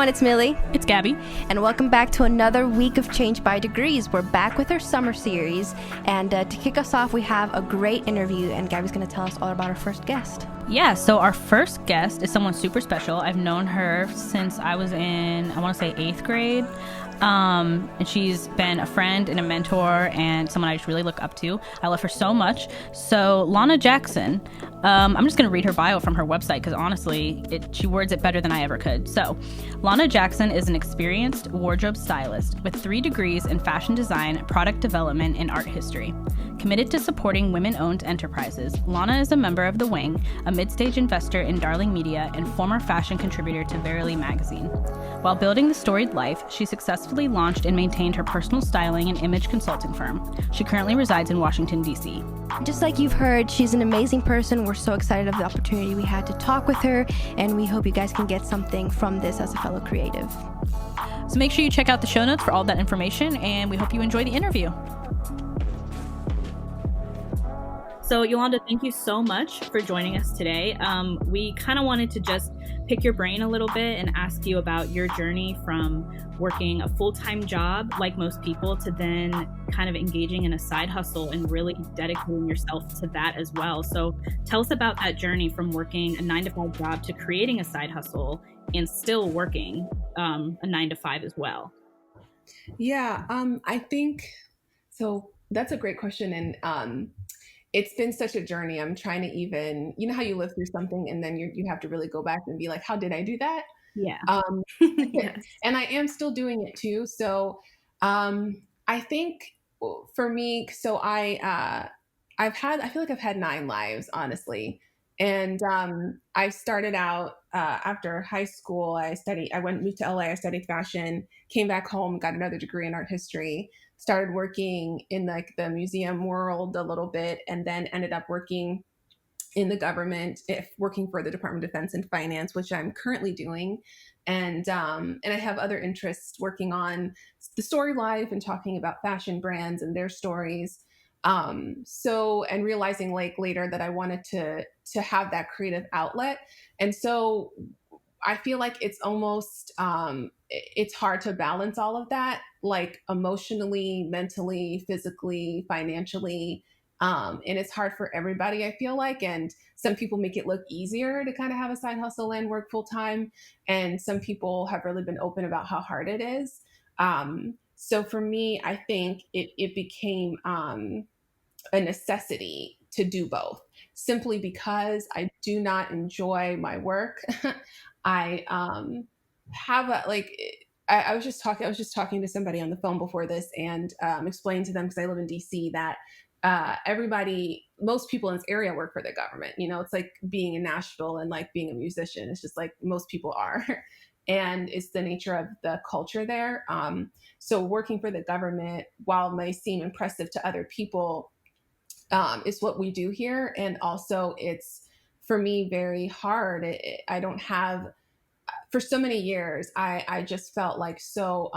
everyone, it's Millie. It's Gabby. And welcome back to another week of Change by Degrees. We're back with our summer series, and to kick us off, we have a great interview, and Gabby's going to tell us all about our first guest. Yeah, so our first guest is someone super special. I've known her since I was in, I want to say 8th grade. And she's been a friend and a mentor and someone I just really look up to. I love her so much. So Lana Jackson, I'm just going to read her bio from her website because honestly, she words it better than I ever could. So Lana Jackson is an experienced wardrobe stylist with 3 degrees in fashion design, product development, and art history. Committed to supporting women-owned enterprises, Lana is a member of The Wing, a mid-stage investor in Darling Media, and former fashion contributor to Verily magazine. While building the storied life, she successfully launched and maintained her personal styling and image consulting firm. She currently resides in Washington, D.C. Just like you've heard, she's an amazing person. We're so excited of the opportunity we had to talk with her, and we hope you guys can get something from this as a fellow creative. So make sure you check out the show notes for all that information, and we hope you enjoy the interview. So Yolanda, thank you so much for joining us today. We kind of wanted to just pick your brain a little bit and ask you about your journey from working a full-time job, like most people, to then kind of engaging in a side hustle and really dedicating yourself to that as well. So tell us about that journey from working a 9-to-5 job to creating a side hustle and still working a 9-to-5 as well. Yeah, I think so. That's a great question. And it's been such a journey. I'm trying to even, you know how you live through something and then you have to really go back and be like, how did I do that? Yeah. Yes. And I am still doing it too. So I think for me, so I feel like I've had 9 lives, honestly. And I started out after high school. Moved to LA, I studied fashion, came back home, got another degree in art history, started working in like the museum world a little bit, and then ended up working in the government, working for the Department of Defense and Finance, which I'm currently doing. And I have other interests working on the story life and talking about fashion brands and their stories. And realizing like later that I wanted to have that creative outlet. And so I feel like it's almost, it's hard to balance all of that, like emotionally, mentally, physically, financially. And it's hard for everybody, I feel like. And some people make it look easier to kind of have a side hustle and work full time. And some people have really been open about how hard it is. So for me, I think it became a necessity to do both, simply because I do not enjoy my work. I have a like. I was just talking to somebody on the phone before this, and explained to them, because I live in DC, that most people in this area work for the government. You know, it's like being in Nashville and like being a musician. It's just like most people are. And it's the nature of the culture there. So working for the government, while it may seem impressive to other people, is what we do here. And also it's, for me, very hard. I don't have, for so many years, I just felt like so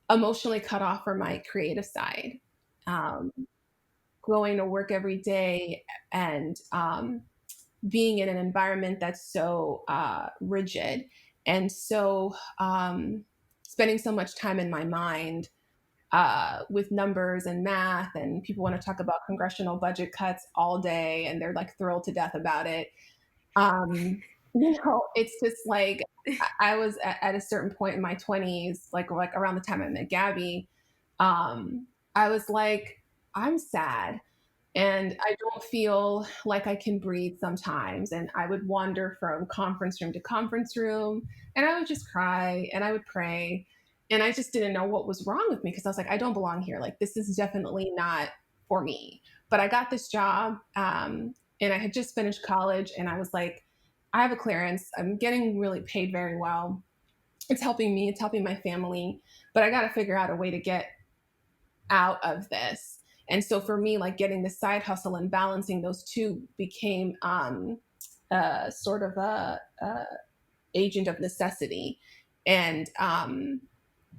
emotionally cut off from my creative side. Going to work every day and being in an environment that's so rigid, and so spending so much time in my mind with numbers and math, and people want to talk about congressional budget cuts all day and they're like thrilled to death about it. It's just like I was at a certain point in my 20s, like around the time I met Gabby. I was like, I'm sad and I don't feel like I can breathe sometimes. And I would wander from conference room to conference room, and I would just cry and I would pray. And I just didn't know what was wrong with me, because I was like, I don't belong here. Like, this is definitely not for me. But I got this job, and I had just finished college, and I was like, I have a clearance. I'm getting really paid very well. It's helping me. It's helping my family. But I got to figure out a way to get out of this. And so for me, like getting the side hustle and balancing those two became sort of a agent of necessity. And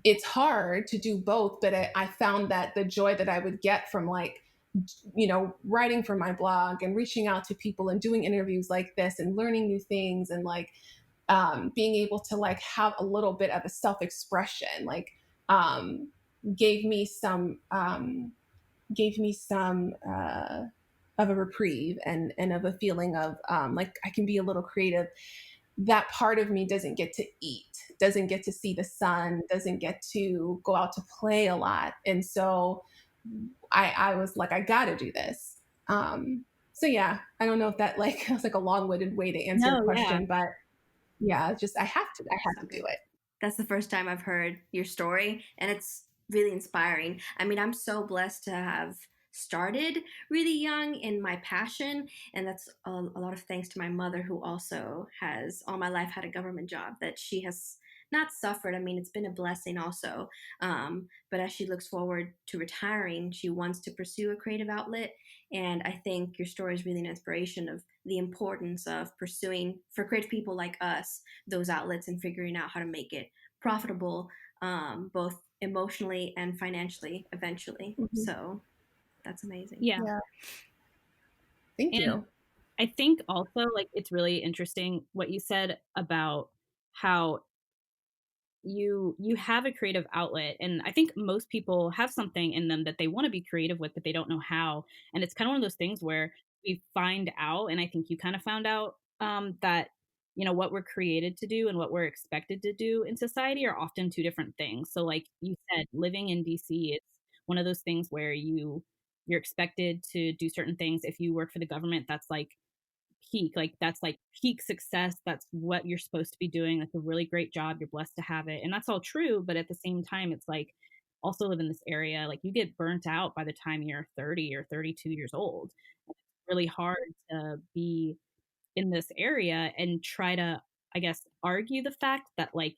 it's hard to do both, but I found that the joy that I would get from writing for my blog and reaching out to people and doing interviews like this and learning new things and like being able to like have a little bit of a self-expression, like um, gave me some of a reprieve and of a feeling of like I can be a little creative. That part of me doesn't get to eat, doesn't get to see the sun, doesn't get to go out to play a lot. And so I was like, I gotta do this. So yeah, I don't know if that like was like a long-winded way to answer your No, yeah. question, but yeah, just I have to So do good. it. That's the first time I've heard your story, and it's really inspiring. I mean, I'm so blessed to have started really young in my passion, and that's a lot of thanks to my mother, who also has all my life had a government job that she has not suffered. I mean, it's been a blessing also. But as she looks forward to retiring, she wants to pursue a creative outlet. And I think your story is really an inspiration of the importance of pursuing, for creative people like us, those outlets and figuring out how to make it profitable, both emotionally and financially eventually. Mhm. So that's amazing. Yeah. Yeah, thank And you. I think also, like, it's really interesting what you said about how you have a creative outlet, and I think most people have something in them that they want to be creative with, but they don't know how. And it's kind of one of those things where we find out, and I think you kind of found out, that what we're created to do and what we're expected to do in society are often two different things. So like you said, living in DC, it's one of those things where you're expected to do certain things. If you work for the government, that's like peak, like that's like peak success, that's what you're supposed to be doing, that's a really great job, you're blessed to have it, and that's all true. But at the same time, it's like, also live in this area, like you get burnt out by the time you're 30 or 32 years old. It's really hard to be in this area and try to, I guess, argue the fact that, like,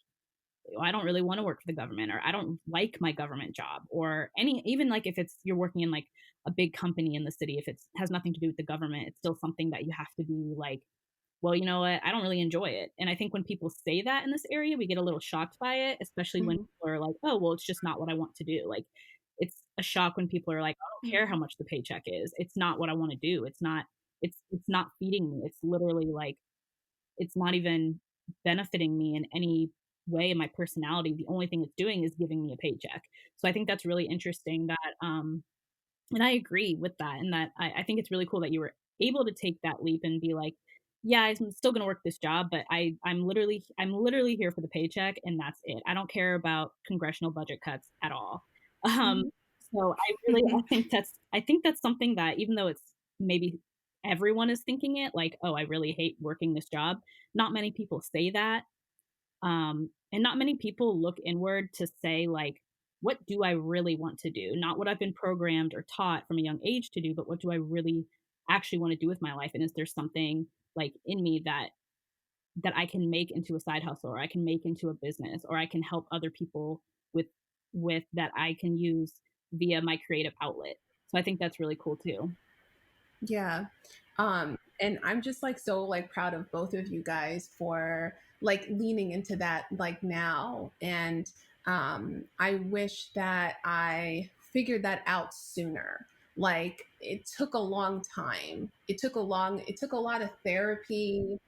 I don't really want to work for the government, or I don't like my government job, or any, even like if it's you're working in like a big company in the city, if it has nothing to do with the government, it's still something that you have to be like, well, you know what? I don't really enjoy it. And I think when people say that in this area, we get a little shocked by it, especially when Mhm. people are like, oh, well, it's just not what I want to do. Like, it's a shock when people are like, I don't care how Mhm. much the paycheck is. It's not what I want to do. It's not feeding me. It's literally like, it's not even benefiting me in any way in my personality. The only thing it's doing is giving me a paycheck. So I think that's really interesting that, and I agree with that. And that I think it's really cool that you were able to take that leap and be like, yeah, I'm still going to work this job, but I'm literally here for the paycheck, and that's it. I don't care about congressional budget cuts at all. Um, Mhm. so I think that's something that, even though it's maybe everyone is thinking it, like, oh, I really hate working this job. Not many people say that, and not many people look inward to say, like, what do I really want to do? Not what I've been programmed or taught from a young age to do, but what do I really actually want to do with my life? And is there something like in me that I can make into a side hustle, or I can make into a business, or I can help other people with that I can use via my creative outlet. So I think that's really cool too. Yeah. And I'm just like so like proud of both of you guys for like leaning into that like now. And I wish that I figured that out sooner. Like it took a long time. It took a lot of therapy,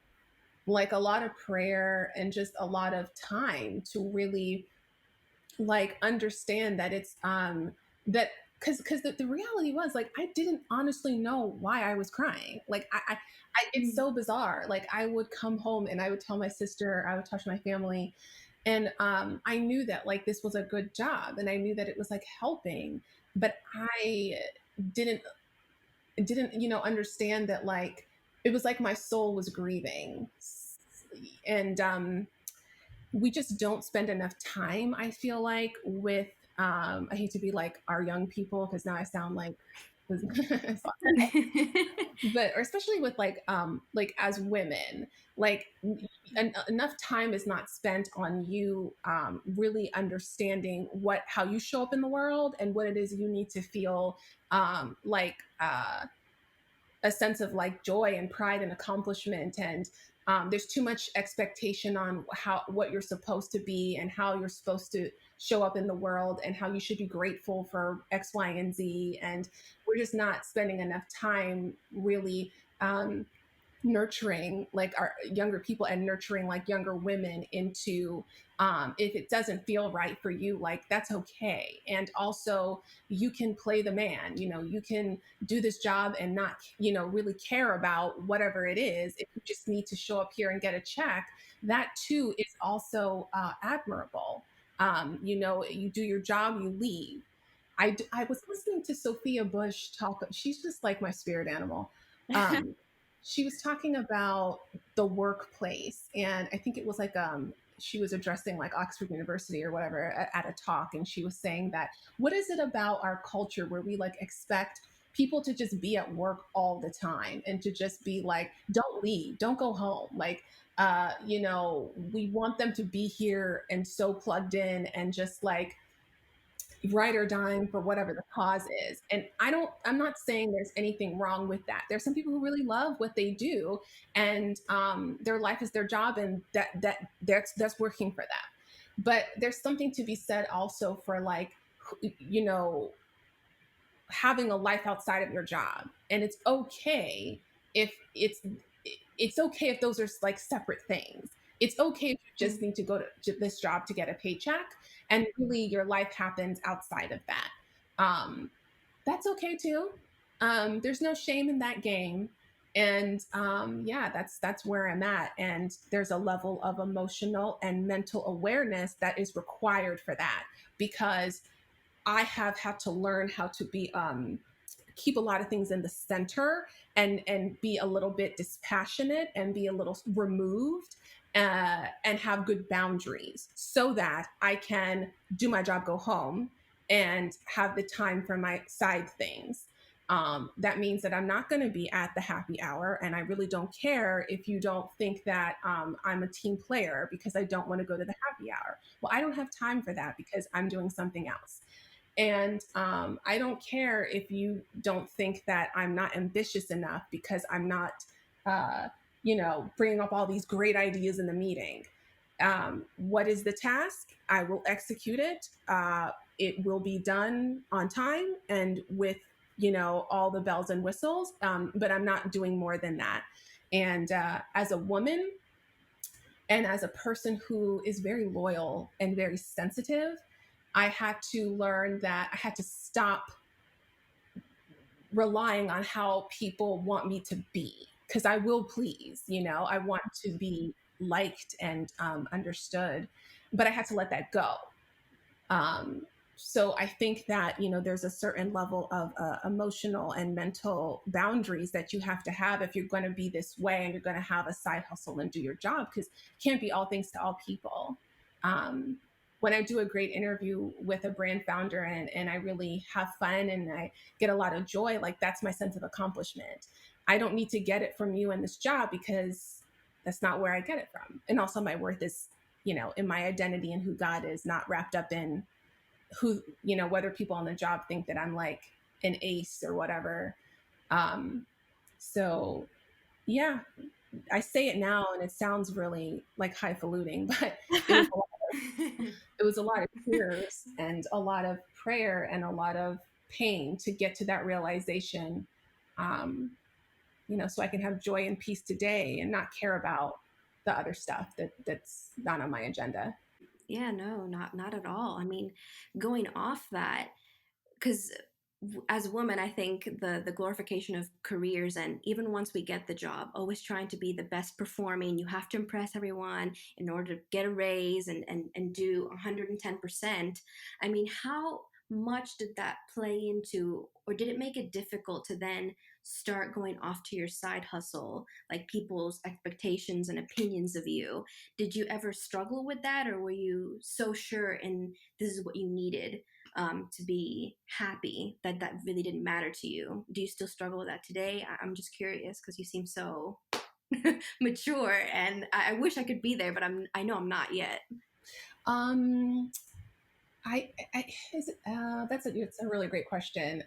like a lot of prayer and just a lot of time to really like understand that it's that because the reality was like I didn't honestly know why I was crying. Like it's Mhm. so bizarre. Like I would come home and I would tell my sister, I would talk to my family, and I knew that like this was a good job and I knew that it was like helping, but I didn't understand that like it was like my soul was grieving. And we just don't spend enough time, I feel like, with I hate to be like our young people because now I sound like but or especially with like as women, like enough time is not spent on you really understanding what how you show up in the world and what it is you need to feel like a sense of like joy and pride and accomplishment. And there's too much expectation on how what you're supposed to be and how you're supposed to show up in the world and how you should be grateful for X, Y, and Z. And we're just not spending enough time really nurturing like our younger people and nurturing like younger women into if it doesn't feel right for you, like that's okay. And also you can play the man, you know, you can do this job and not, you know, really care about whatever it is. If you just need to show up here and get a check, that too is also admirable. You know, you do your job, you leave. I was listening to Sophia Bush talk. She's just like my spirit animal. Um, she was talking about the workplace, and I think it was like she was addressing like Oxford University or whatever at a talk, and she was saying that what is it about our culture where we like expect people to just be at work all the time and to just be like, don't leave, don't go home, like you know, we want them to be here and so plugged in and just like ride or dying for whatever the cause is. And I'm not saying there's anything wrong with that. There's some people who really love what they do, and their life is their job, and that's working for them. But there's something to be said also for like, you know, having a life outside of your job. And if it's okay if those are like separate things. It's okay if you just need to go to this job to get a paycheck, and really your life happens outside of that. Um, that's okay too. There's no shame in that game. And yeah, that's where I'm at. And there's a level of emotional and mental awareness that is required for that, because I have had to learn how to be keep a lot of things in the center, and be a little bit dispassionate and be a little removed, and have good boundaries so that I can do my job, go home, and have the time for my side things. That means that I'm not going to be at the happy hour, and I really don't care if you don't think that I'm a team player because I don't want to go to the happy hour. Well, I don't have time for that because I'm doing something else. And I don't care if you don't think that I'm not ambitious enough because I'm not, uh, you know, bringing up all these great ideas in the meeting. What is the task? I will execute it. It will be done on time and with, you know, all the bells and whistles. But I'm not doing more than that. And as a woman, and as a person who is very loyal and very sensitive, I had to learn that I had to stop relying on how people want me to be, because I will please, you know, I want to be liked and understood, but I had to let that go. Um, so I think that, you know, there's a certain level of emotional and mental boundaries that you have to have if you're going to be this way and you're going to have a side hustle and do your job, because it can't be all things to all people. Um, when I do a great interview with a brand founder, and I really have fun and I get a lot of joy, like that's my sense of accomplishment. I don't need to get it from you in this job because that's not where I get it from. And also my worth is, you know, in my identity and who God is, not wrapped up in who, you know, whether people on the job think that I'm like an ace or whatever. Um, so yeah, I say it now and it sounds really like highfalutin, but it was a lot it was a lot of tears and a lot of prayer and a lot of pain to get to that realization. Um, you know, so I can have joy and peace today and not care about the other stuff that's not on my agenda. Yeah, no, not at all. I mean, going off that, because as a woman, I think the glorification of careers, and even once we get the job, always trying to be the best performing, you have to impress everyone in order to get a raise and do 110%. I mean, how much did that play into, or did it make it difficult to then start going off to your side hustle, like people's expectations and opinions of you? Did you ever struggle with that, or were you so sure and this is what you needed to be happy that that really didn't matter to you? Do you still struggle with that today? I'm just curious because you seem so mature, and I wish I could be there, but I know I'm not yet. Um, I it's a really great question.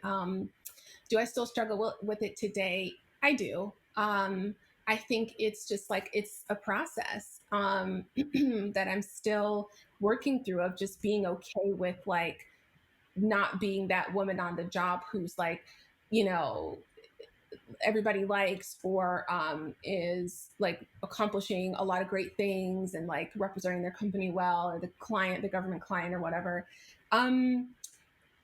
Do I still struggle with it today? I do. I think it's just like it's a process that I'm still working through, of just being okay with like not being that woman on the job who's like, you know, everybody likes, or is like accomplishing a lot of great things and like representing their company well, or the client, the government client, or whatever. Um,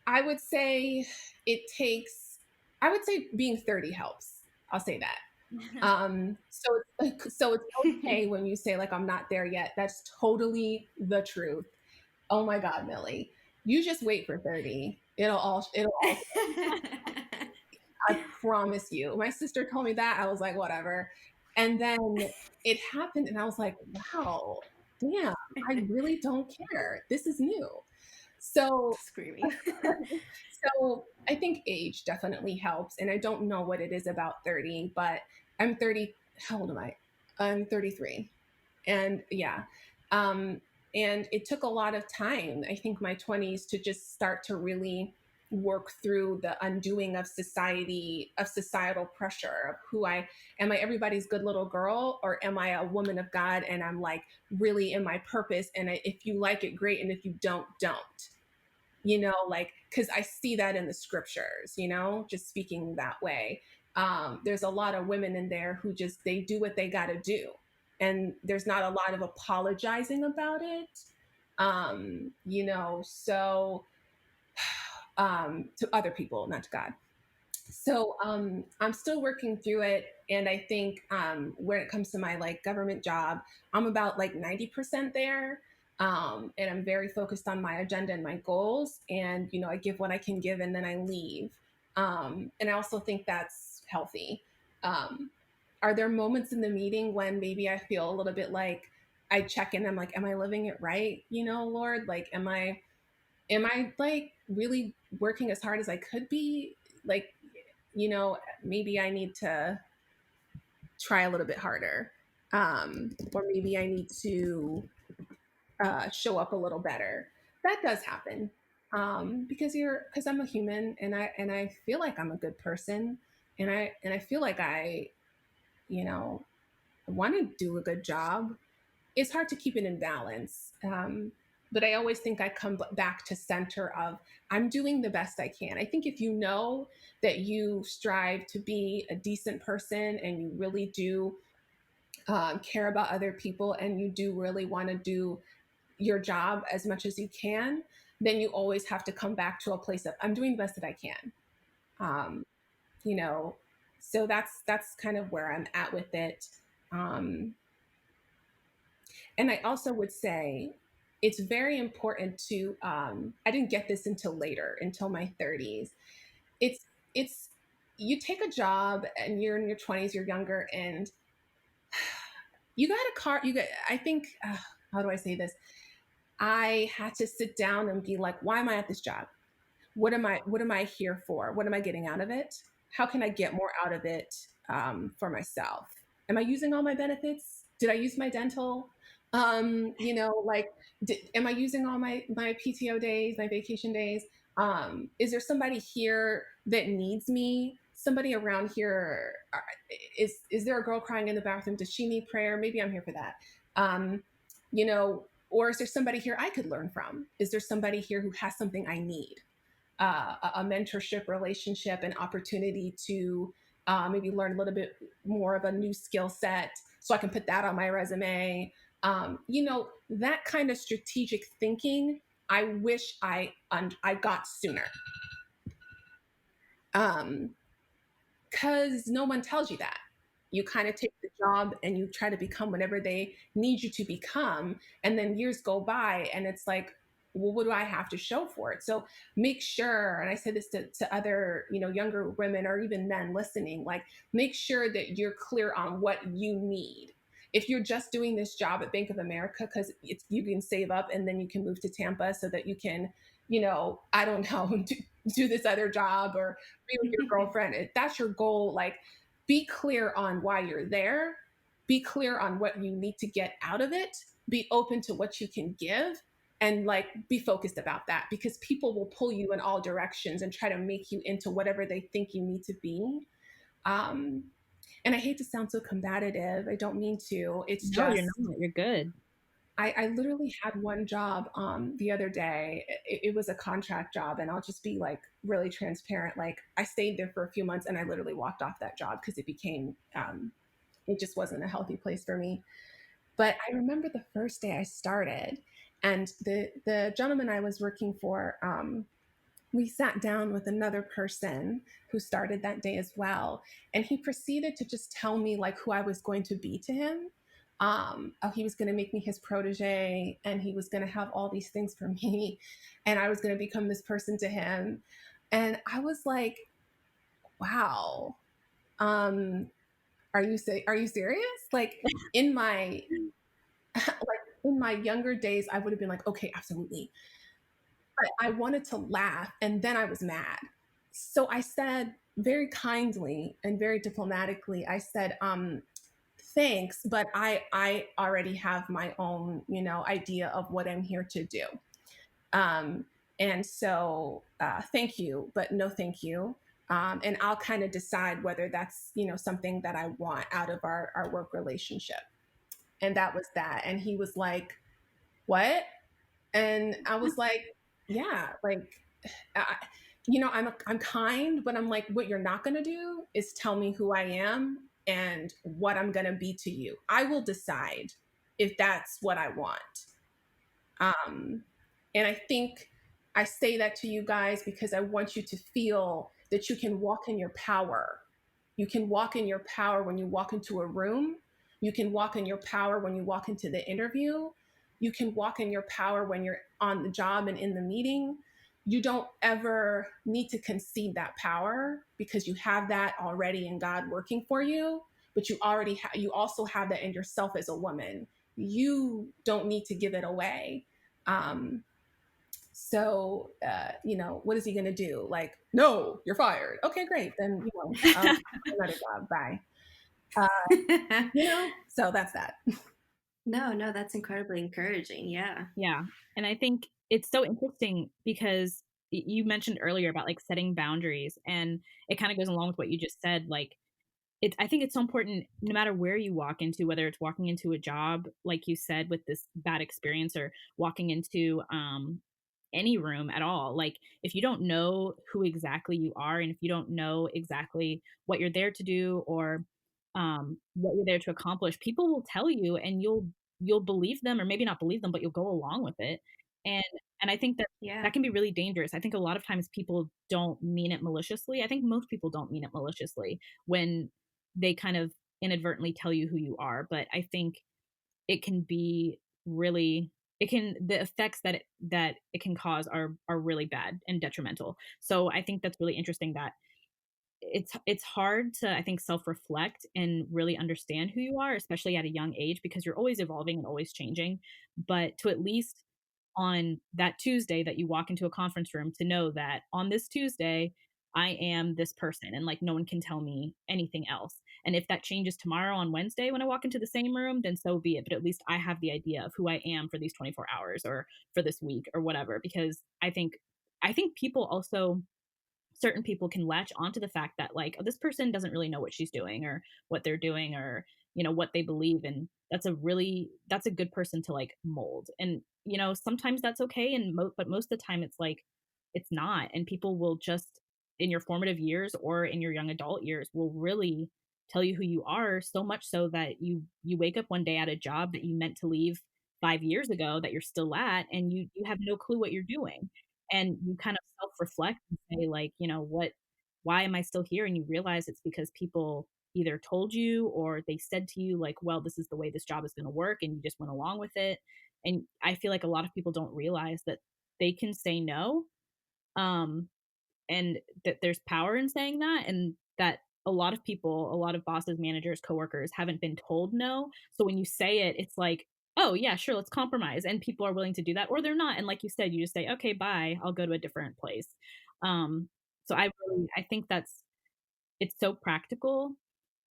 I would say it takes. I would say being 30 helps. I'll say that. So it's okay when you say like I'm not there yet. That's totally the truth. Oh my God, Millie, you just wait for 30. It'll all. I promise you. My sister told me that. I was like, whatever. And then it happened, and I was like, wow, damn, I really don't care. This is new. So, Screaming. so I think age definitely helps. And I don't know what it is about 30, but I'm 30. How old am I? I'm 33. And yeah. Um, and it took a lot of time, I think, my 20s to just start to really work through the undoing of societal pressure of who I am. I everybody's good little girl, or am I a woman of God and I'm like really in my purpose? And if you like it, great. And if you don't, don't. Like, because I see that in the scriptures, just speaking that way. There's a lot of women in there who just, they do what they got to do. And there's not a lot of apologizing about it. So to other people, not to God. So I'm still working through it. And I think when it comes to my like government job, I'm about like 90% there. And I'm very focused on my agenda and my goals. And, I give what I can give and then I leave. And I also think that's healthy. Um, are there moments in the meeting when maybe I feel a little bit like I check in, I'm like, am I living it right? Lord, like, am I like really working as hard as I could be? Like, maybe I need to try a little bit harder. Or maybe I need to show up a little better. That does happen. Because I'm a human, and I feel like I'm a good person, and I feel like I, you know, want to do a good job. It's hard to keep it in balance. But I always think I come back to center of I'm doing the best I can. I think if you know that you strive to be a decent person and you really do care about other people and you do really want to do your job as much as you can, then you always have to come back to a place of I'm doing the best that I can. Um, you know, so that's kind of where I'm at with it. Um, And I also would say it's very important to, I didn't get this until later, until my 30s. It's, you take a job and you're in your 20s, you're younger, and you got a car, I think, how do I say this? I had to sit down and be like, why am I at this job? What am I here for? What am I getting out of it? How can I get more out of it for myself? Am I using all my benefits? Did I use my dental? Like, am I using all my PTO days, my vacation days? Is there somebody here that needs me? Somebody around here? Is there a girl crying in the bathroom? Does she need prayer? Maybe I'm here for that. Um, or is there somebody here I could learn from? Is there somebody here who has something I need? A mentorship relationship, an opportunity to maybe learn a little bit more of a new skill set so I can put that on my resume. That kind of strategic thinking, I wish I got sooner. Because no one tells you that. You kind of take the job and you try to become whatever they need you to become. And then years go by and it's like, well, what do I have to show for it? So make sure, and I say this to other, younger women or even men listening, like make sure that you're clear on what you need. If you're just doing this job at Bank of America because you can save up and then you can move to Tampa so that you can, I don't know, do this other job or be with your girlfriend. If that's your goal, like be clear on why you're there, be clear on what you need to get out of it, be open to what you can give, and like be focused about that because people will pull you in all directions and try to make you into whatever they think you need to be. Um, and I hate to sound so combative. I don't mean to. It's No, just you're not. You're good. I literally had one job the other day. It was a contract job, and I'll just be like really transparent. Like I stayed there for a few months, and I literally walked off that job because it became it just wasn't a healthy place for me. But I remember the first day I started, and the gentleman I was working for, we sat down with another person who started that day as well, and he proceeded to just tell me like who I was going to be to him. Oh, he was going to make me his protege, and he was going to have all these things for me, and I was going to become this person to him. And I was like, wow. Um, are you serious? Like in my like in my younger days, I would have been like, okay, absolutely. But I wanted to laugh, and then I was mad. So I said very kindly and very diplomatically, I said, thanks, but I already have my own, idea of what I'm here to do. Um, and so thank you, but no thank you. And I'll kind of decide whether that's, something that I want out of our work relationship. And that was that. And he was like, what? And I was like, yeah, like, I, I'm kind, but I'm like, what you're not going to do is tell me who I am and what I'm going to be to you. I will decide if that's what I want. Um, and I think I say that to you guys because I want you to feel that you can walk in your power. You can walk in your power when you walk into a room. You can walk in your power when you walk into the interview. You can walk in your power when you're on the job and in the meeting. You don't ever need to concede that power because you have that already in God working for you, but you also have that in yourself as a woman. You don't need to give it away. um, what is he going to do? Like, no, you're fired. Okay, great. Then, another job. Bye. Uh, so that's that. No, no, that's incredibly encouraging. Yeah. Yeah. And I think it's so interesting because you mentioned earlier about like setting boundaries, and it kind of goes along with what you just said. Like, I think it's so important no matter where you walk into, whether it's walking into a job, like you said, with this bad experience, or walking into any room at all. Like, if you don't know who exactly you are, and if you don't know exactly what you're there to do, or what you're there to accomplish, people will tell you, and you'll believe them, or maybe not believe them, but you'll go along with it. And I think that Yeah. that can be really dangerous. I think a lot of times people don't mean it maliciously. I think most people don't mean it maliciously when they kind of inadvertently tell you who you are. But I think it can be really, the effects that it can cause are really bad and detrimental. So I think that's really interesting that it's hard to, I think, self-reflect and really understand who you are, especially at a young age, because you're always evolving and always changing. But to at least on that Tuesday that you walk into a conference room, to know that on this Tuesday I am this person, and like no one can tell me anything else. And if that changes tomorrow on Wednesday when I walk into the same room, then so be it. But at least I have the idea of who I am for these 24 hours, or for this week, or whatever. Because I think people also, certain people can latch onto the fact that like, oh, this person doesn't really know what she's doing, or what they're doing, or what they believe. And that's a good person to like mold. And sometimes that's okay, and but most of the time it's like it's not. And people will just, in your formative years or in your young adult years, will really tell you who you are, so much so that you wake up one day at a job that you meant to leave 5 years ago, that you're still at, and you have no clue what you're doing. And you kind of self-reflect and say like, why am I still here? And you realize it's because people either told you, or they said to you like, well, this is the way this job is going to work, and you just went along with it. And I feel like a lot of people don't realize that they can say no, um and that there's power in saying that, and that a lot of people, a lot of bosses, managers, coworkers haven't been told no. So when you say it, it's like, oh yeah, sure, let's compromise, and people are willing to do that, or they're not. And like you said, you just say, okay, bye, I'll go to a different place. Um, so I think it's so practical,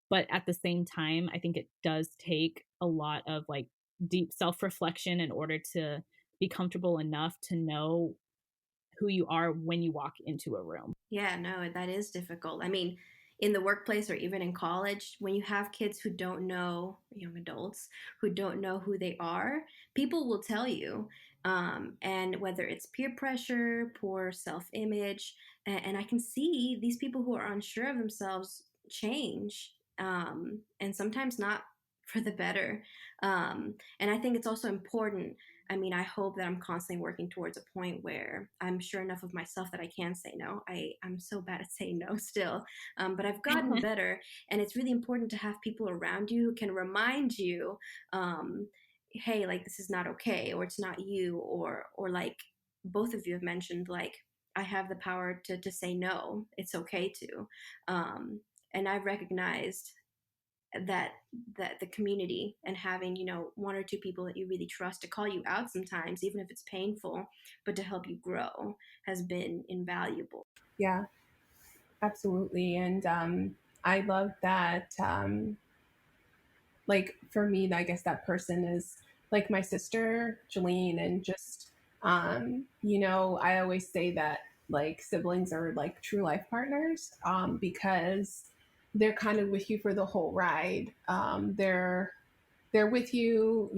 but at the same time, I think it does take a lot of like deep self reflection in order to be comfortable enough to know who you are when you walk into a room. Yeah, no, that is difficult. I mean, in the workplace or even in college, when you have kids who don't know, young adults who don't know who they are, people will tell you. And whether it's peer pressure, poor self image, and I can see these people who are unsure of themselves change, and sometimes not for the better. And I think it's also important. I mean, I hope that I'm constantly working towards a point where I'm sure enough of myself that I can say no. I'm so bad at saying no still, but I've gotten better. And it's really important to have people around you who can remind you, um, hey, like this is not okay, or it's not you, or like both of you have mentioned, like I have the power to say no. It's okay to. Um, and I've recognized that the community and having, one or two people that you really trust to call you out sometimes, even if it's painful, but to help you grow, has been invaluable. Yeah, absolutely. And I love that. Like for me, I guess that person is like my sister, Jolene, and just, I always say that like siblings are like true life partners, because they're kind of with you for the whole ride. They're with you,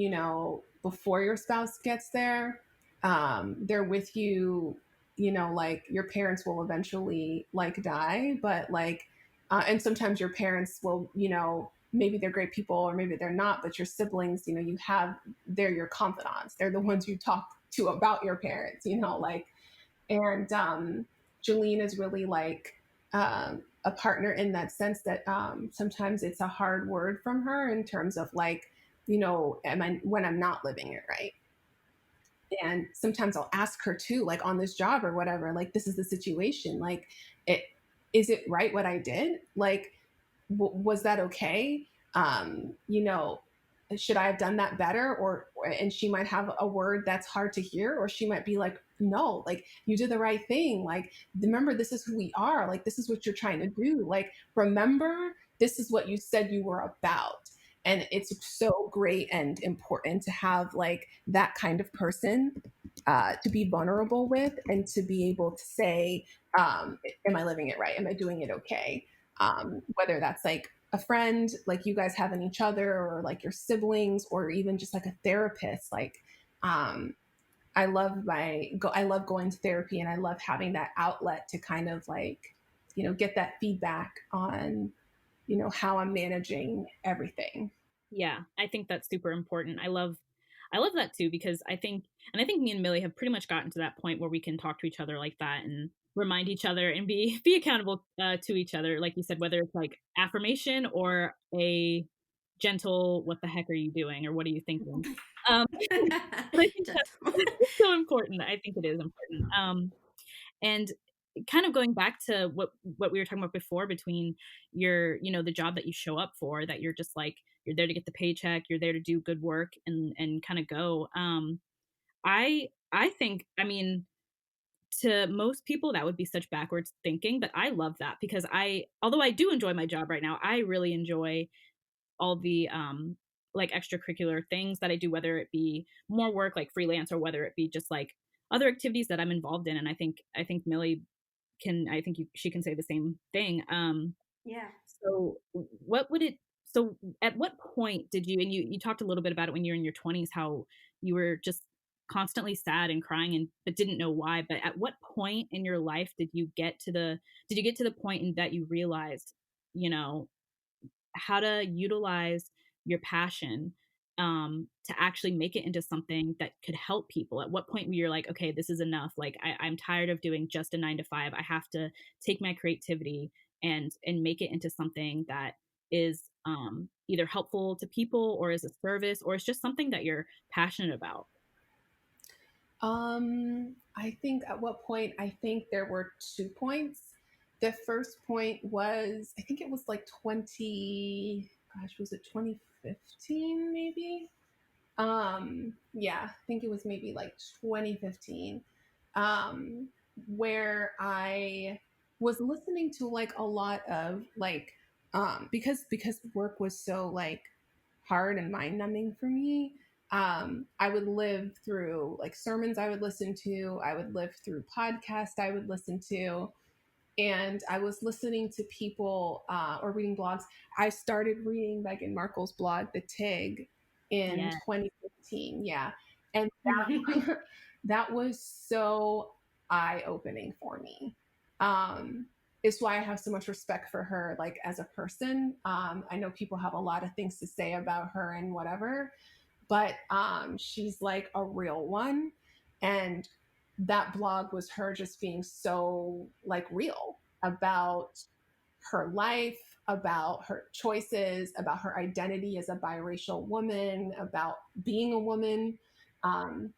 before your spouse gets there. They're with you, like your parents will eventually like die, but like, and sometimes your parents will, maybe they're great people or maybe they're not, but your siblings, they're your confidants. They're the ones you talk to about your parents, like, and Jolene is really like, a partner in that sense that sometimes it's a hard word from her in terms of like, am I, when I'm not living it right. And sometimes I'll ask her too, like on this job or whatever, like this is the situation, like it is it right what I did, like was that okay, should I have done that better, and she might have a word that's hard to hear, or she might be like, no, like you did the right thing, like remember this is who we are, like this is what you're trying to do, like remember this is what you said you were about. And it's so great and important to have like that kind of person, to be vulnerable with and to be able to say, am I living it right, am I doing it okay, whether that's like a friend like you guys have in each other, or like your siblings, or even just like a therapist. Like, um, I love going to therapy, and I love having that outlet to kind of like, get that feedback on, how I'm managing everything. Yeah, I think that's super important. I love that too because I think me and Millie have pretty much gotten to that point where we can talk to each other like that and remind each other and be accountable to each other, like you said, whether it's like affirmation or a gentle "What the heck are you doing?" or "What are you thinking?" Um, but I think Gentle. that's so important. I think it is important. And kind of going back to what we were talking about before between your the job that you show up for, that you're just like you're there to get the paycheck, you're there to do good work and kind of go. I think, I mean, to most people that would be such backwards thinking, but I love that because although I do enjoy my job right now, I really enjoy all the like extracurricular things that I do, whether it be more work like freelance or whether it be just like other activities that I'm involved in. And I think Millie can, I think she can say the same thing. Yeah. So what would it so at what point did you, and you talked a little bit about it when you were in your 20s, how you were just constantly sad and crying and but didn't know why, but at what point in your life did you get to the point in that you realized, you know, how to utilize your passion to actually make it into something that could help people? At what point where you're like, okay, this is enough. Like I'm tired of doing just a 9 to 5. I have to take my creativity and make it into something that is either helpful to people or is a service or it's just something that you're passionate about. I think at what point, I think there were 2 points. The first point was, I think it was like 20, gosh, was it 2015 maybe? Yeah, I think it was maybe like 2015, um, where I was listening to like a lot of like, because work was so like hard and mind numbing for me. I would live through like sermons I would listen to, I would live through podcasts I would listen to, and I was listening to people or reading blogs. I started reading Meghan Markle's blog, The Tig, in Yeah. 2015. Yeah. And that was so eye opening for me. Um, it's why I have so much respect for her, like as a person. I know people have a lot of things to say about her and whatever, but she's like a real one. And that blog was her just being so like real about her life, about her choices, about her identity as a biracial woman, about being a woman. Um,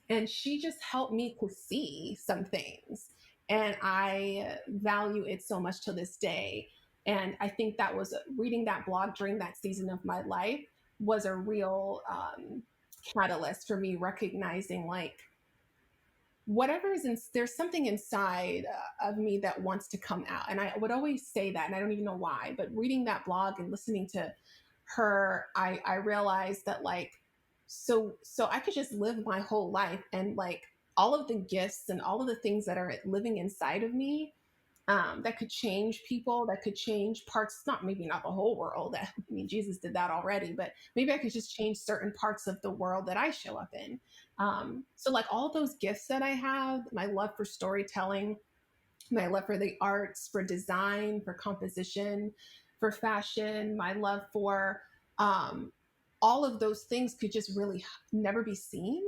and she just helped me to see some things. And I value it so much to this day. And I think that was reading that blog during that season of my life was a real catalyst for me recognizing like whatever is in, there's something inside of me that wants to come out. And I would always say that, and I don't even know why, but reading that blog and listening to her, I realized that like, so I could just live my whole life and like all of the gifts and all of the things that are living inside of me, that could change people, that could change parts, not maybe not the whole world. I mean, Jesus did that already, but maybe I could just change certain parts of the world that I show up in. So like all those gifts that I have, my love for storytelling, my love for the arts, for design, for composition, for fashion, my love for um, all of those things could just really never be seen,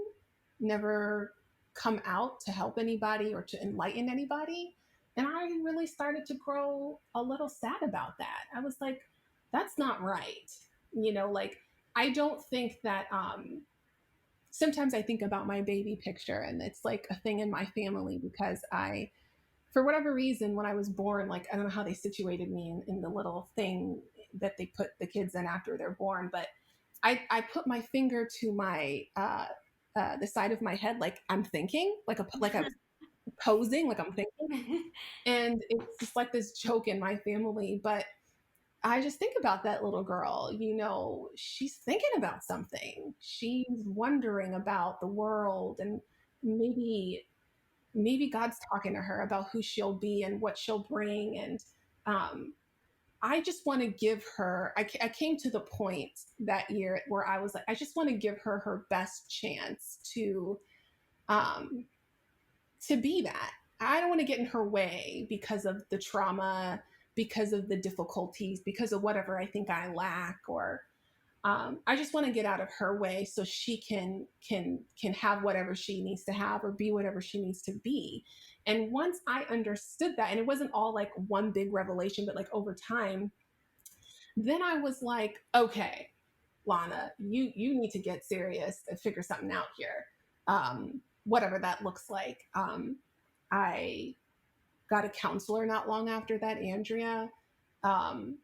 never come out to help anybody or to enlighten anybody. And I really started to grow a little sad about that. I was like, that's not right. You know, like, I don't think that sometimes I think about my baby picture and it's like a thing in my family because for whatever reason, when I was born, like I don't know how they situated me in the little thing that they put the kids in after they're born, but I put my finger to my the side of my head, like I'm thinking, like I was posing, like I'm thinking, and it's just like this joke in my family. But I just think about that little girl. You know, she's thinking about something. She's wondering about the world and maybe God's talking to her about who she'll be and what she'll bring. And um, I just want to give her, I came to the point that year where I was like, I just want to give her her best chance um, to be that. I don't want to get in her way because of the trauma, because of the difficulties, because of whatever I think I lack, or I just want to get out of her way so she can have whatever she needs to have or be whatever she needs to be. And once I understood that, and it wasn't all like one big revelation, but like over time, then I was like, okay, Lana, you need to get serious and figure something out here, whatever that looks like. I got a counselor not long after that, Andrea. Um,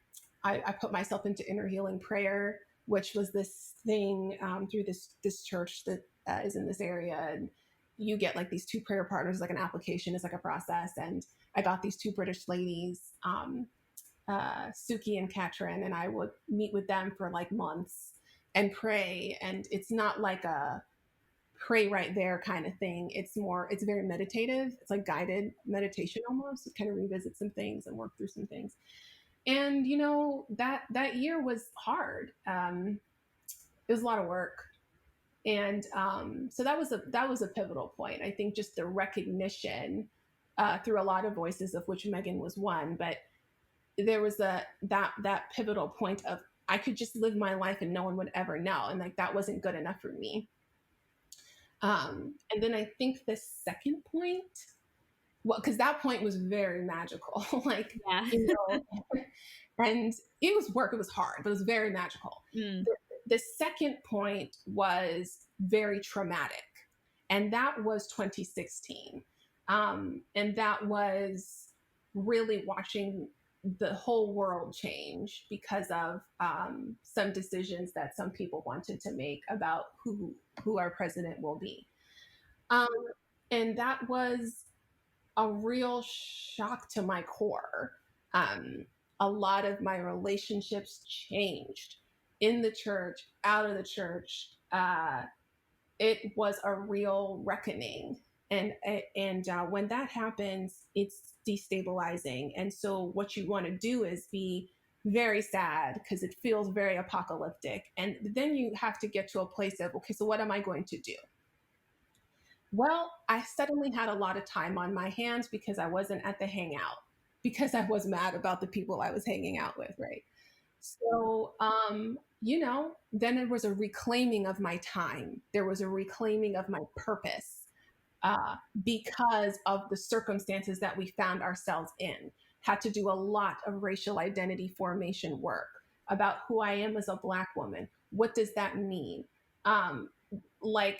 I put myself into inner healing prayer, which was this thing through this church that is in this area, and you get like these two prayer partners, like an application, is like a process. And I got these two British ladies, Suki and Katrin, and I would meet with them for like months and pray. And it's not like a pray right there kind of thing. It's very meditative. It's like guided meditation almost. It kind of revisit some things and work through some things. And you know, that year was hard. It was a lot of work. And so that was a pivotal point. I think just the recognition through a lot of voices, of which Megan was one, but there was that pivotal point of I could just live my life and no one would ever know, and like that wasn't good enough for me. And then I think the second point, well, because that point was very magical, like, Yeah. you know, and it was work, it was hard, but it was very magical. Mm. The second point was very traumatic, and that was 2016. And that was really watching the whole world change because of some decisions that some people wanted to make about who our president will be. Um, and that was a real shock to my core. Um, a lot of my relationships changed in the church, out of the church. It was a real reckoning. And when that happens, it's destabilizing. And so what you want to do is be very sad because it feels very apocalyptic. And then you have to get to a place of, okay, so what am I going to do? Well, I suddenly had a lot of time on my hands because I wasn't at the hangout, because I was mad about the people I was hanging out with, right? So, then there was a reclaiming of my time. There was a reclaiming of my purpose, because of the circumstances that we found ourselves in. Had to do a lot of racial identity formation work about who I am as a Black woman. What does that mean? Um, like,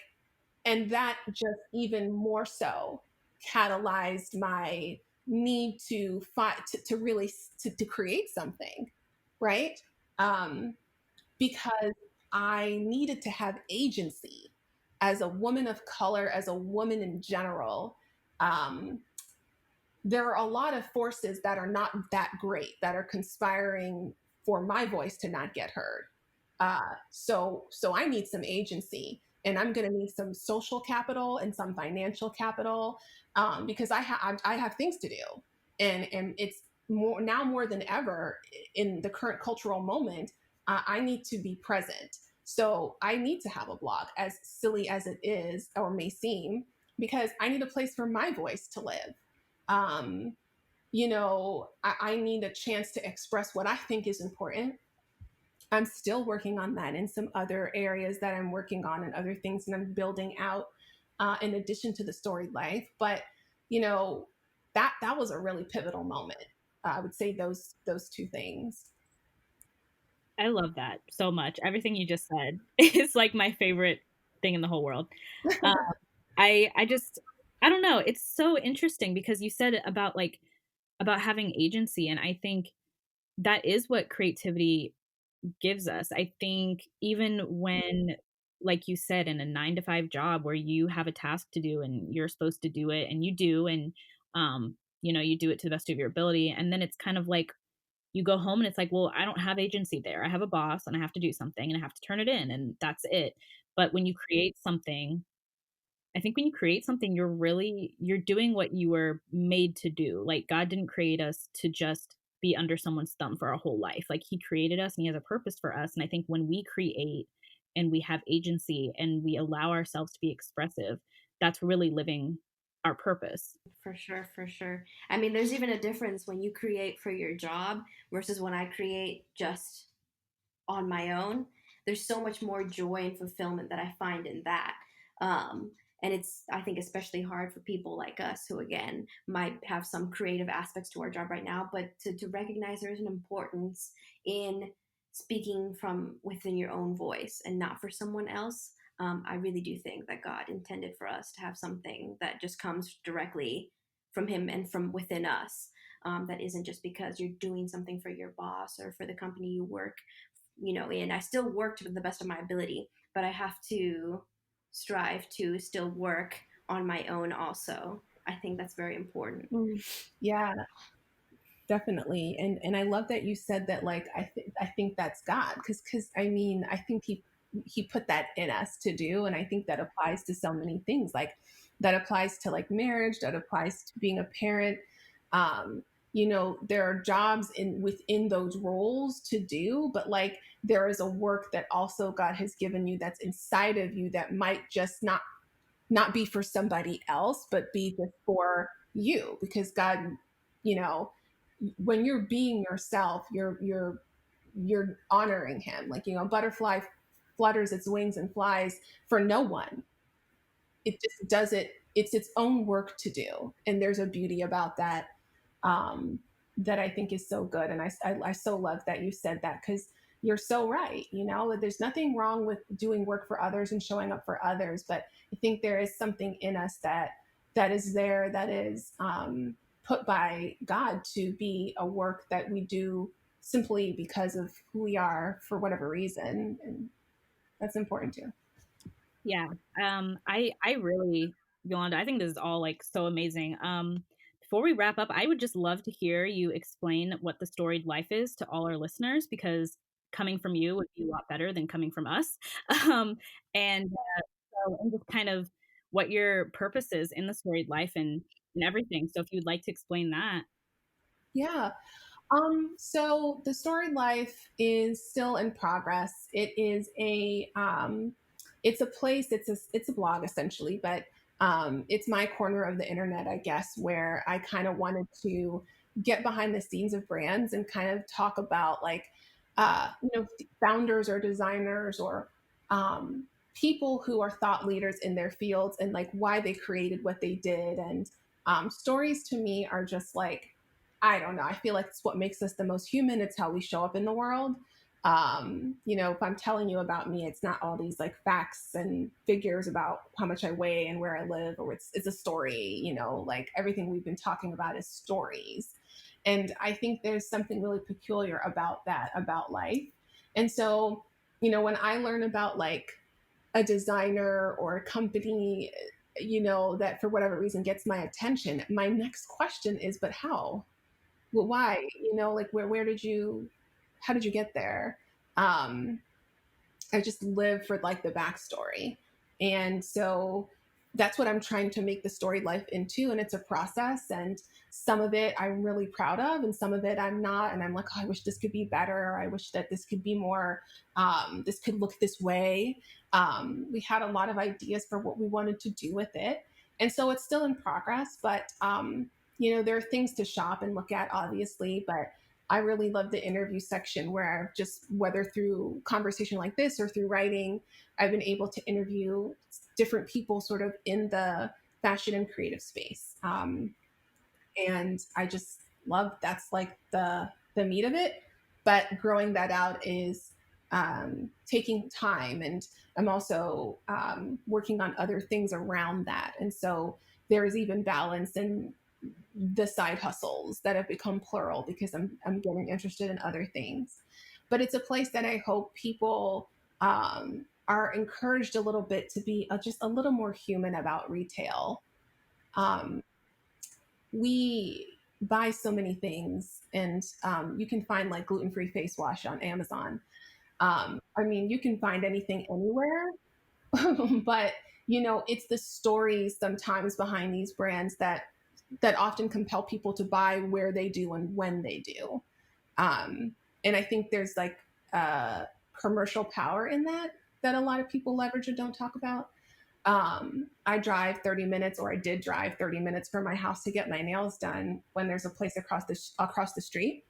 and that just even more so catalyzed my need to fight to really to create something, right? Um, because I needed to have agency as a woman of color, as a woman in general. Um, there are a lot of forces that are not that great that are conspiring for my voice to not get heard. So I need some agency, and I'm going to need some social capital and some financial capital, because I have things to do, and it's more than ever in the current cultural moment. I need to be present. So I need to have a blog, as silly as it is or may seem, because I need a place for my voice to live. um, I need a chance to express what I think is important. I'm still working on that in some other areas that I'm working on and other things that I'm building out, in addition to the storied life. But you know, that was a really pivotal moment. I would say those two things. I love that so much. Everything you just said is like my favorite thing in the whole world. Um, I just I don't know. It's so interesting because you said about about having agency, and I think that is what creativity gives us. I think even when, like you said, in a 9 to 5 job where you have a task to do and you're supposed to do it and you do, and you do it to the best of your ability, and then it's kind of like you go home and it's like, well, I don't have agency there. I have a boss and I have to do something and I have to turn it in and that's it. But when you create something, I think when you create something, you're doing what you were made to do. Like God didn't create us to just be under someone's thumb for our whole life. Like he created us and he has a purpose for us. And I think when we create and we have agency and we allow ourselves to be expressive, that's really living our purpose. For sure, for sure. I mean, there's even a difference when you create for your job versus when I create just on my own. There's so much more joy and fulfillment that I find in that. And it's, I think, especially hard for people like us who, again, might have some creative aspects to our job right now, but to recognize there's an importance in speaking from within your own voice and not for someone else. I really do think that God intended for us to have something that just comes directly from Him and from within us. That isn't just because you're doing something for your boss or for the company you work and I still work to the best of my ability, but I have to strive to still work on my own also. I think that's very important. Mm, yeah, definitely. And I love that you said that. Like, I think that's God, because I mean, I think he put that in us to do, and I think that applies to so many things. Like, that applies to like marriage, that applies to being a parent. There are jobs within those roles to do, but like there is a work that also God has given you that's inside of you that might just not be for somebody else, but be just for you, because God, you know, when you're being yourself, you're honoring Him. Like, butterfly flutters its wings and flies for no one. It just does it. It's its own work to do, and there's a beauty about that, um, that I think is so good. And I so love that you said that, because you're so right. There's nothing wrong with doing work for others and showing up for others, but I think there is something in us that is there, that is, put by God to be a work that we do simply because of who we are for whatever reason, and that's important too. Yeah. I really, Yolanda, I think this is all like so amazing. Before we wrap up, I would just love to hear you explain what the storied life is to all our listeners, because coming from you would be a lot better than coming from us. Um, and just kind of what your purpose is in the storied life and everything. So if you'd like to explain that. Yeah. So the story life is still in progress. It's a place, it's a blog essentially, but it's my corner of the internet, I guess, where I kind of wanted to get behind the scenes of brands and kind of talk about like, founders or designers or um, people who are thought leaders in their fields and like why they created what they did. And stories to me are just like, I don't know. I feel like it's what makes us the most human. It's how we show up in the world. If I'm telling you about me, it's not all these like facts and figures about how much I weigh and where I live, or it's a story, like everything we've been talking about is stories. And I think there's something really peculiar about that, about life. And so, when I learn about like a designer or a company, that for whatever reason gets my attention, my next question is, but how? Well, why? Like where did you, how did you get there? Um, I just live for like the backstory. And so that's what I'm trying to make the story life into. And it's a process. And some of it I'm really proud of, and some of it I'm not. And I'm like, oh, I wish this could be better. Or I wish that this could be more, this could look this way. We had a lot of ideas for what we wanted to do with it. And so it's still in progress, but, there are things to shop and look at, obviously. But I really love the interview section where I've just, whether through conversation like this or through writing, I've been able to interview different people sort of in the fashion and creative space. And I just love, that's like the meat of it. But growing that out is taking time. And I'm also working on other things around that. And so there is even balance in the side hustles that have become plural because I'm getting interested in other things. But it's a place that I hope people are encouraged a little bit to be just a little more human about retail. Um, we buy so many things, and you can find like gluten-free face wash on Amazon. I mean, you can find anything anywhere, but it's the stories sometimes behind these brands that often compel people to buy where they do and when they do. And I think there's like commercial power in that a lot of people leverage and don't talk about. I drive 30 minutes, or I did drive 30 minutes from my house to get my nails done when there's a place across the street,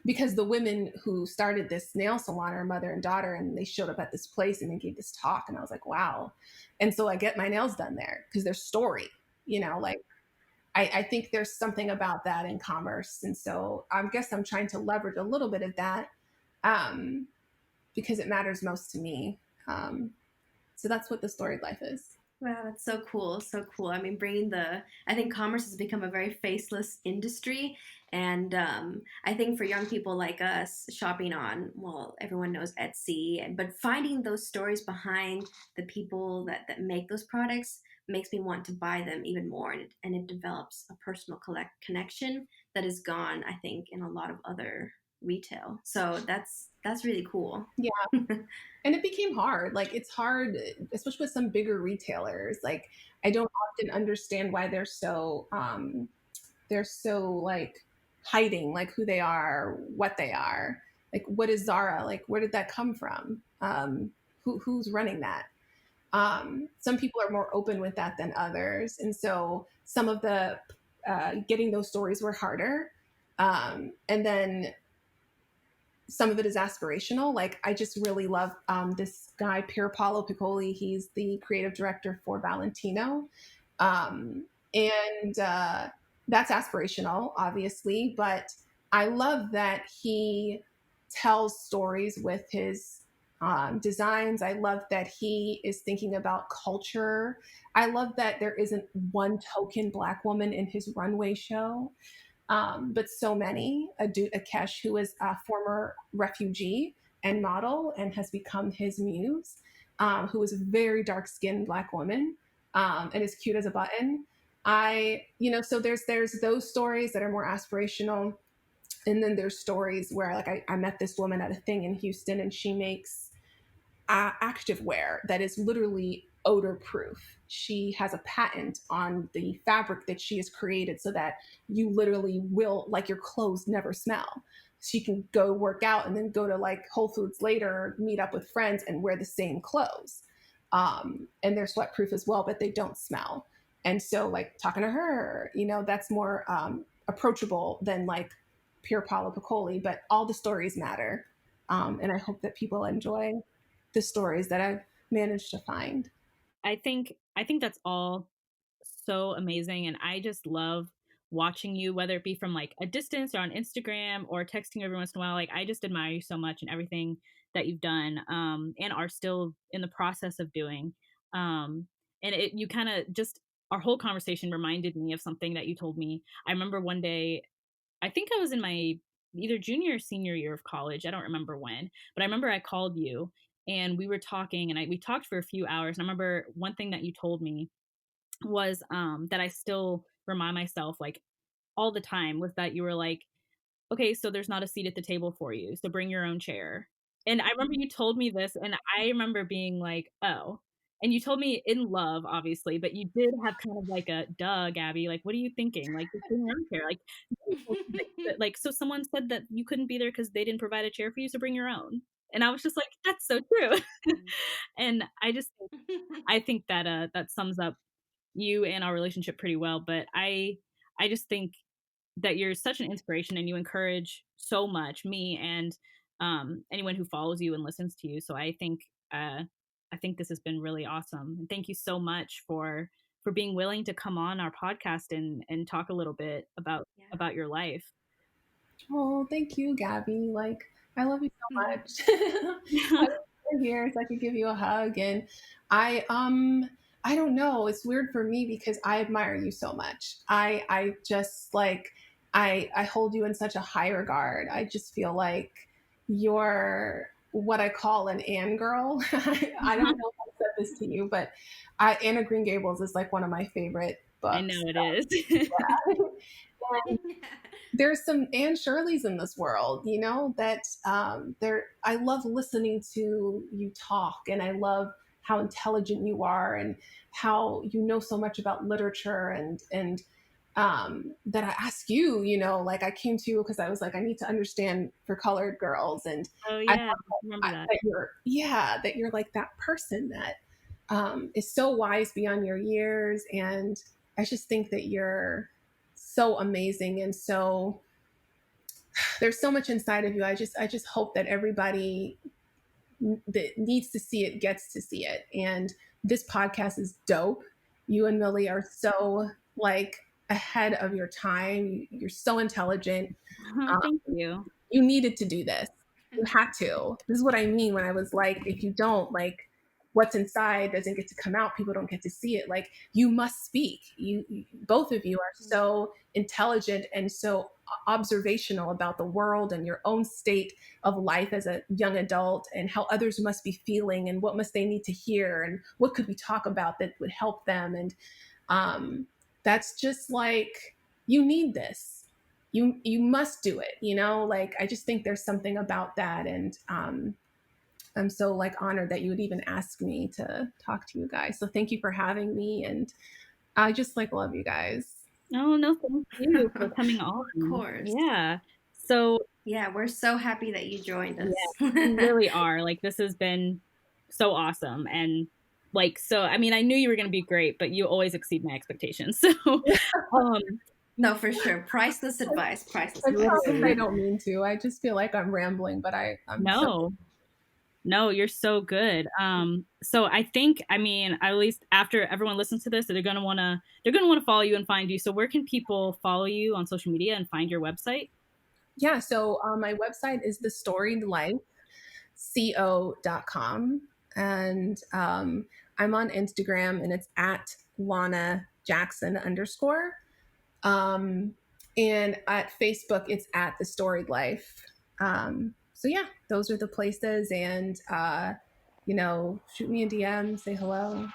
because the women who started this nail salon are mother and daughter, and they showed up at this place and they gave this talk, and I was like, wow. And so I get my nails done there because there's story, like I think there's something about that in commerce. And so I guess I'm trying to leverage a little bit of that um, because it matters most to me. So that's what the storied life is. Wow, that's so cool. So cool. I mean, I think commerce has become a very faceless industry. And I think for young people like us, shopping on, well, everyone knows Etsy, but finding those stories behind the people that make those products makes me want to buy them even more. And it develops a personal connection that is gone, I think, in a lot of other retail. So that's really cool. Yeah. And it became hard. Like it's hard, especially with some bigger retailers. Like I don't often understand why they're so like hiding like who they are, what they are. Like what is Zara? Like where did that come from? Who's running that? Some people are more open with that than others, and so some of the getting those stories were harder. And then some of it is aspirational. Like I just really love this guy Pier Paolo Piccoli. He's the creative director for Valentino, and that's aspirational, obviously. But I love that he tells stories with his designs. I love that he is thinking about culture. I love that there isn't one token Black woman in his runway show, but so many. Adut Akesh, who is a former refugee and model and has become his muse, who is a very dark skinned Black woman and is cute as a button. So there's those stories that are more aspirational. And then there's stories where like I met this woman at a thing in Houston, and she makes active wear that is literally odor proof. She has a patent on the fabric that she has created so that you literally will, like, your clothes never smell. She can go work out and then go to like Whole Foods later, meet up with friends and wear the same clothes. And they're sweat proof as well, but they don't smell. And so, like, talking to her, that's more approachable than like pure polypicoli, but all the stories matter. And I hope that people enjoy the stories that I've managed to find. I think that's all so amazing, and I just love watching you, whether it be from like a distance or on Instagram or texting every once in a while. Like, I just admire you so much and everything that you've done, and are still in the process of doing. And you kind of just, our whole conversation reminded me of something that you told me. I remember one day, I think I was in my either junior or senior year of college. I don't remember when, but I remember I called you and we were talking, and we talked for a few hours. And I remember one thing that you told me was, that I still remind myself like all the time, was that you were like, okay, so there's not a seat at the table for you, so bring your own chair. And I remember you told me this, and I remember being like, oh. And you told me in love, obviously, but you did have kind of like a, duh, Gabby, like, what are you thinking? Like, just bring your own chair. Like, you told me like, so someone said that you couldn't be there because they didn't provide a chair for you, so bring your own. And I was just like, that's so true. And I think that that sums up you and our relationship pretty well. But I just think that you're such an inspiration, and you encourage so much me and, anyone who follows you and listens to you. So uh, I think this has been really awesome. And thank you so much for being willing to come on our podcast and talk a little bit Yeah. about your life. Oh, thank you, Gabby. Like, I love you so Mhm. much. I wish you were here so I could give you a hug. And I I don't know. It's weird for me because I admire you so much. I just like I hold you in such a high regard. I just feel like you're what I call an Anne girl. I don't know if I said this to you, but Anna Green Gables is like one of my favorite I know books. it is. And there's some Anne Shirleys in this world, that there. I love listening to you talk, and I love how intelligent you are, and how you know so much about literature, and that I ask you, like I came to you because I was like, I need to understand for colored girls, and Oh I yeah, remember that. that you're like that person that is so wise beyond your years, and I just think that you're so amazing, and so there's so much inside of you. I just hope that everybody that needs to see it gets to see it. And this podcast is dope. You and Millie are so like ahead of your time. You're so intelligent. Um, Thank you. you needed to do this. You had to. This is what I mean when I was like, if you don't, like, what's inside doesn't get to come out. People don't get to see it. Like, you must speak. Both of you are so intelligent and so observational about the world and your own state of life as a young adult, and how others must be feeling, and what must they need to hear, and what could we talk about that would help them. And um, that's just like, you need this. You must do it. Like, I just think there's something about that, and I'm so like honored that you would even ask me to talk to you guys. So thank you for having me, and I just like love you guys. Oh no, thank you for coming Well, of on. course. Yeah. So Yeah, we're so happy that you joined yeah, us. you really are. Like, this has been so awesome. And like, so I mean, I knew you were gonna be great, but you always exceed my expectations. So um No, for sure. Priceless advice. Priceless I advice. promise I don't mean to. I just feel like I'm rambling, but I'm so. no. No, you're so good. So I think, I mean, at least after everyone listens to this, they're gonna wanna follow you and find you. So where can people follow you on social media and find your website? Yeah, so my website is thestoriedlifeco.com. And I'm on Instagram, and it's at Lana Jackson _. Um, and at Facebook, it's at The Storied Life. So yeah, those are the places. And, shoot me a DM, say hello.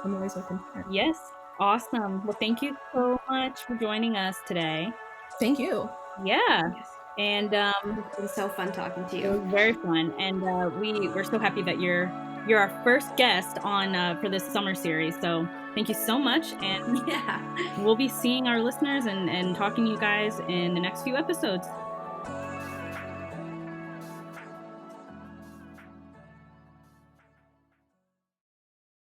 I'm always open to that. Yes. Awesome. Well, thank you so much for joining us today. Thank you. Yeah. Yes. And It's been so fun talking to it you. was very fun. And we're so happy that you're you're our first guest on for this summer series. So thank you so much, and Yeah. we'll be seeing our listeners and talking to you guys in the next few episodes.